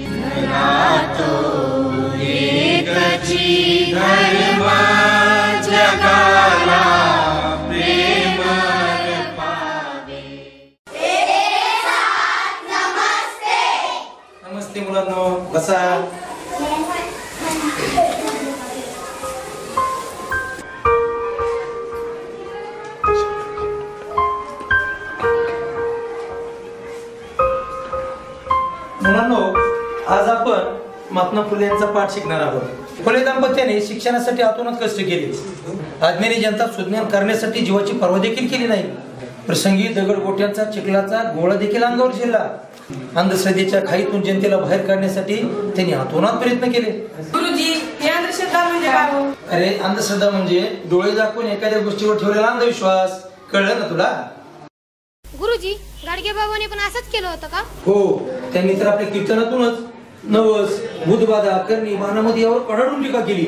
घरातो एकची धर्म जगाला प्रेम पावे। नमस्ते। नमस्ते मुलांनो, बसा। मुलांनो, आज आपण महात्मा फुले यांचा पाठ शिकणार आहोत। फुले दाम्पत्याने शिक्षणासाठी आतूनच कष्ट केले। आदमेरी जनता सुज्ञान करण्यासाठी जीवाची पर्वा देखील केली नाही। प्रसंगी दगडगोट्यांचा चिखलाचा गोळा देखील अंगावर झेलला। अंधश्रद्धेच्या खाईतून जनतेला बाहेर काढण्यासाठी त्यांनी आतोनात प्रयत्न केले। गुरुजी, हे अंधश्रद्धा म्हणजे काय हो? अरे, अंधश्रद्धा म्हणजे डोळे दाखवून एखाद्या गोष्टीवर ठेवलेला अंधविश्वास। कळलं ना तुला? गुरुजी, गाडगे बाबांनी पण असंच केलं होतं का? हो, त्यांनी तर आपल्या कीर्तनातूनच नवस, बुधबाधा, करणी, मानामती यावर कडाडून टीका केली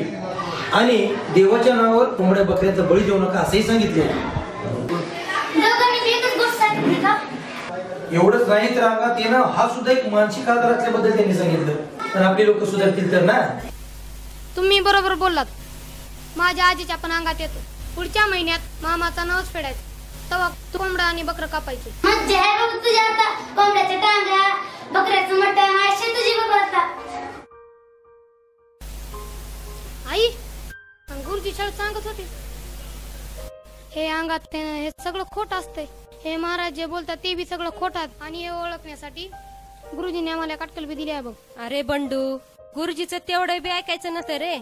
आणि देवाच्या नावावर कोंबड्या बकऱ्याचा बळी देऊ नका असंही सांगितले। एवढंच नाही तर अंगात येणं हा सुद्धा एक मानसिक आजार असल्याबद्दल त्यांनी सांगितलं। पण आपले लोक सुधारतील तर ना? तुम्ही बरोबर बोललात। माझ्या आजीच्या पण अंगात येतो। पुढच्या महिन्यात मामाचा नवस फेडायचा, तेव्हा कोंबडा आणि बकरं कापायचे। मज्जा आहे बाबा तुझ्या आता। कोंबड्याच्या टांगा, बकऱ्याचं मटण अशी तुझी बाबा आता। आई, गुरुजी शाळेत सांगत होते हे अंगात हे सगळं खोट असतंय। हे महाराज जे बोलतात ते बी सगळं खोटात आणि हे ओळखण्यासाठी गुरुजींनी आम्हाला काटकल बी दिली आहे बघ। अरे बंडू, गुरुजीचं तेवढं बी ऐकायचं नसतं रे।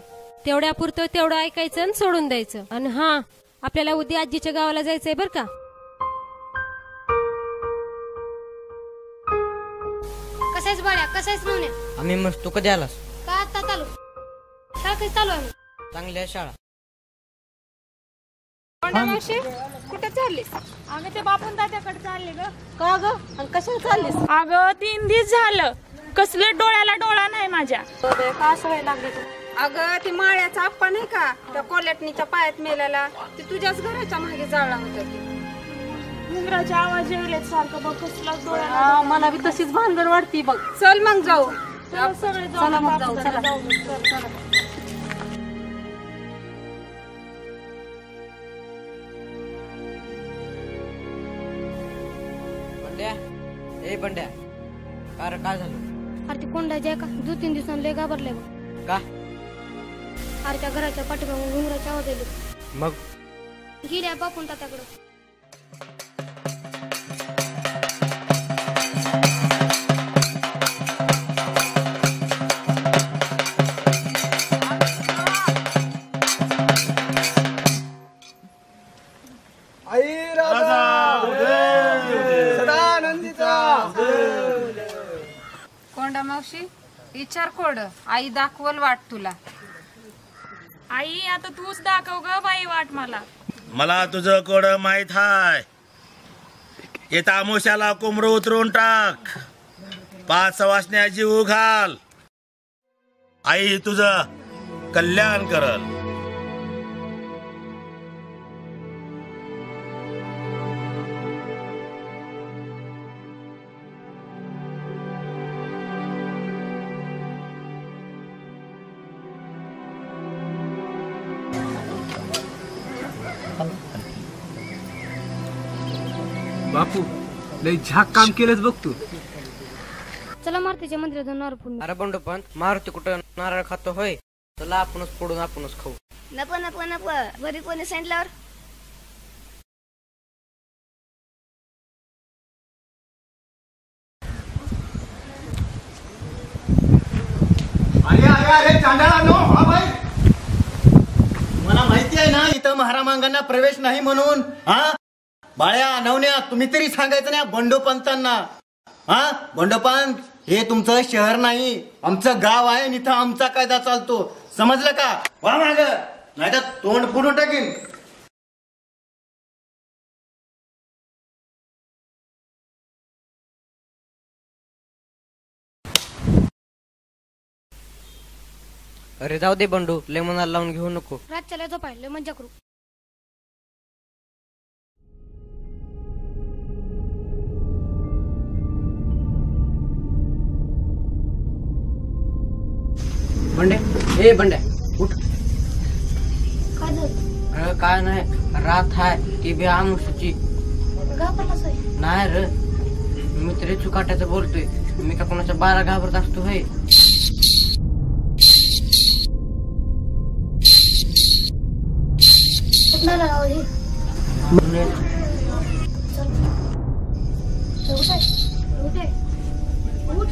तेवढ्या पुरतं तेवढं ऐकायचं आणि सोडून द्यायचं। आणि हा, आपल्याला उद्या आजीच्या गावाला जायचंय बर का? कसायच बाळ्या, कसायच नवण्या? आम्ही मस्त. तू कधी आलास? का आता चालू? शाळा कधी चालू आहे? चांगल्या शाळा. मावशी, कुठे चाललीस? अगं ते बापून दादाकडे चालले ग। का ग? आणि कशाला चाललीस? अगं 3 दिवस झालं, कसलं डोळ्याला डोळा नाही माझ्या। का सवय लागली? अगं ती माळ्याचा आप्पा नाही का, त्या कोल्हटणीच्या पायात मेलेला, ती तुझ्याच घराच्या मागे जाळला होता। मुंगराचा आवाज येईल सारखं बघ, कसला डोळ्याला। मला बी तशीच भानगड वाटती बघ। चल मग जाऊ। सगळे चला मग जाऊ, चला. चला। बंड्या, ए बंड्या, काय झालं? अरे ते कोंडाचे आहे का? 2-3 दिवसांनी लय घाबरले बघ। का? अरे त्या घराच्या पाठीमागून घुंगराचा आवाज येईल। मग गेल्या बापून तात्याकडं। कोंडा मावशी, विचार कोड, आई दाखवल वाट तुला। आई, आता तूच दाखव ग बाई वाट मला। मला तुझं कोड माहित हाय। येता आमोशाला कोंबड उतरून टाक, 5 सवासण्या जीव घाल, आई तुझं कल्याण करल। बापू, लय झाक काम केलंच बघ तू। चला मारुतीच्या मंदिरात जाऊन नारळ फोडून। अरे बंडू, पण मारुती कुठं नारळ खातो होय? चला आपणच फोडून आपणच खाऊ। नको नको नको, घरी कोणी सांगितल्यावर? अरे चांडाळांनो, हा बाई, मला माहिती आहे ना इथं महारामांगांना प्रवेश नाही म्हणून। हा बाळ्या, नवन्या, तुम्ही तरी सांगायचं ना बंडोपंतांना। हा बंडोपंत, हे तुमचं शहर नाही, आमचं गाव आहे, इथं आमचा कायदा चालतो, समजलं का? वा माग, नाही तर तोंड फोडून टाकीन। अरे जाऊ दे बंडू, लय मनाला लावून घेऊ नको। रातच्याला झोपायला मज्जा करू। बंडे ए बंड्या उठ. काय झालं अरे काय नाही रात हाय ती बी आमुषाची घाबरलास होय? नाही र मी तरी चुकाट्याचं बोलतोय. मी का कोणाच्या 12 घाबरत असतो होय. कुठला राव हे? चल. चल, उठ आहे. उठ आहे. उठ.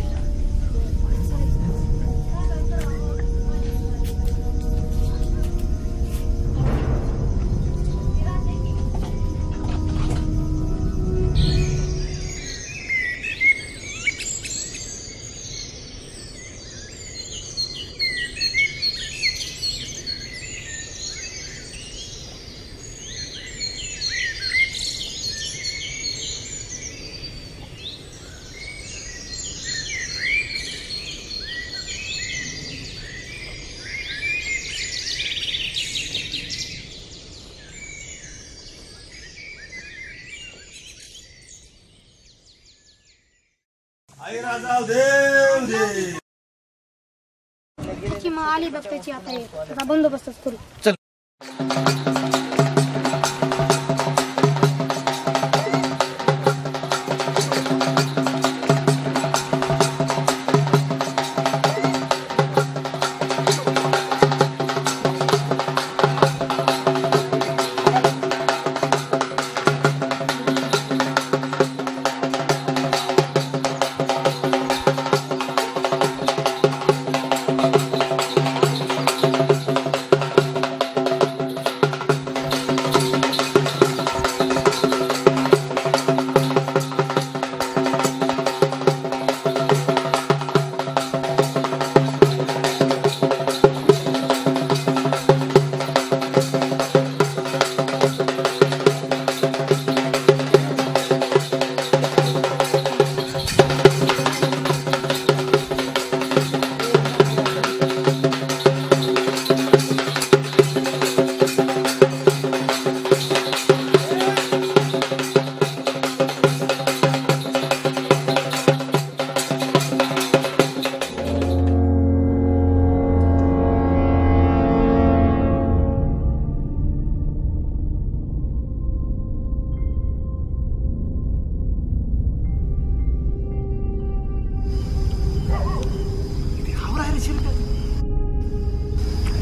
आई राजा देव दे. त्याची मग आली बघ त्याची आता हे. आता बंदोबस्तच करू. चल.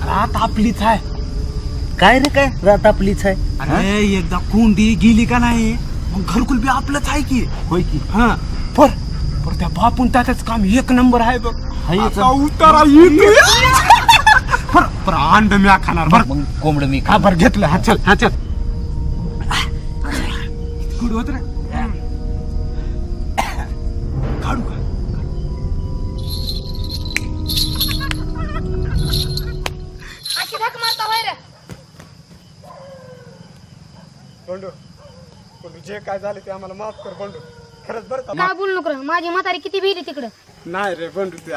रात आपलीच आहे. काय रे काय रात आपलीच आहे. अरे एकदा कुंडी गेली का नाही मग घरकुल बी आपलंच आहे की. होय की. हा पर त्या बापून त्याच काम एक नंबर आहे बघ. हायच. आता उतारा पर अंड मी खाणार बर. मग कोंबड मी का बर घेतलं. हा चल हा चल. कुठं होत रे काढू का. अशी धक मारता होय रे. बंडू बंडू जे काय झाले ते आम्हाला माफ कर बंडू. खरंच बरं का. काय बोलू नको रे. माझी म्हातारी किती भिली तिकडं. नाही रे बंडू ते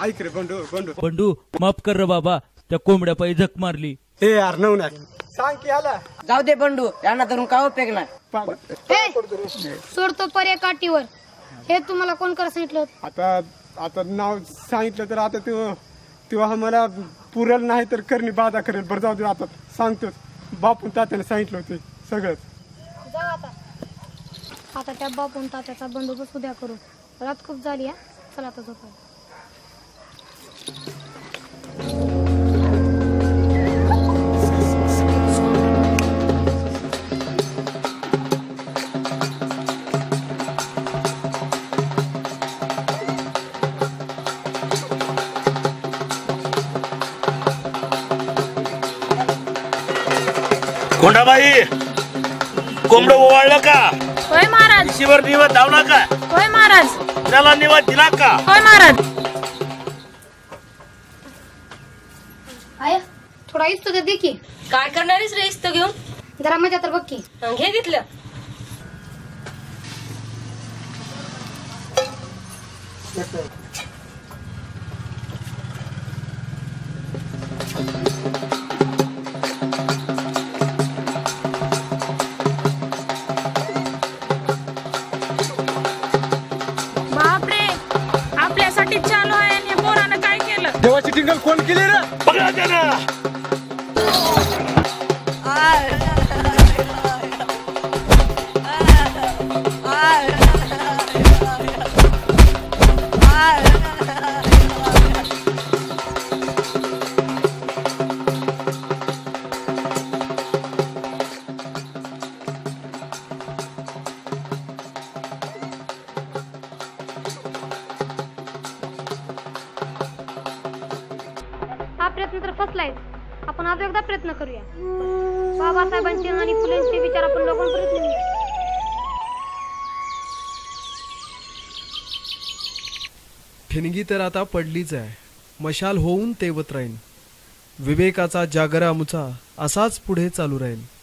ऐक रे बंडू बंडू बंडू माफ कर रे बाबा. त्या कोंबड्या पायी झक मारली. हे यार नवना सांग की आला. जाऊ दे बंडू यांना धरून काय उपयोग नाही. हे, सोडतो पर्या काठीवर. हे तुम्हाला कोण करा सांगितलं होतं? आता नाव सांगितलं तर आता तेव्हा आम्हाला पुरेल नाही तर करणी बाधा करेल. बरं जाऊ दे आता सांगतो. बापून तात्याने सांगितलं होते सगळंच. जाऊ आता. आता त्या बापून तात्याचा बंदोबस्त उद्या करू. रात खूप झाली हा. चला आता झोपा. कोंडाबाई कोंबड ओवाळलं का. होय महाराज. शिवर निवत धावला का. होय महाराज. त्याला निवत दिला का. होय महाराज. आय थोडा इस्तो दे की. काय करणारीस रे इस्तो घेऊन. जरा मजा तर बघ की. घे घेतलं. बापरे आपल्यासाठी चालू आहे आणि पोरानं काय केलं. देवाची दंगल कोण केली रे? पकडा त्यांना. हा प्रयत्न तर फसलाय. आपण आज एकदा प्रयत्न करूया. बाबासाहेबांचे आणि फुलेंचे विचार आपण लोकांपर्यंत नेऊया. ठिणगी तर आता पडलीच आहे. मशाल होऊन तेवत राहील. विवेकाचा जागरा आमचा असाच पुढे चालू राहील.